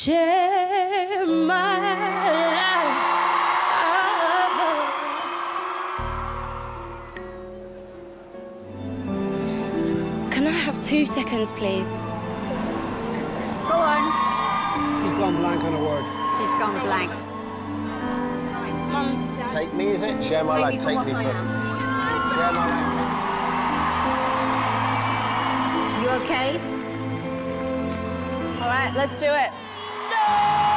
share my life. Can I have 2 seconds, please? Go on. She's gone blank on a word. She's gone blank. Mum. Take me, is it? Share my life. Take me for... Share my life. You okay? All right, let's do it. No!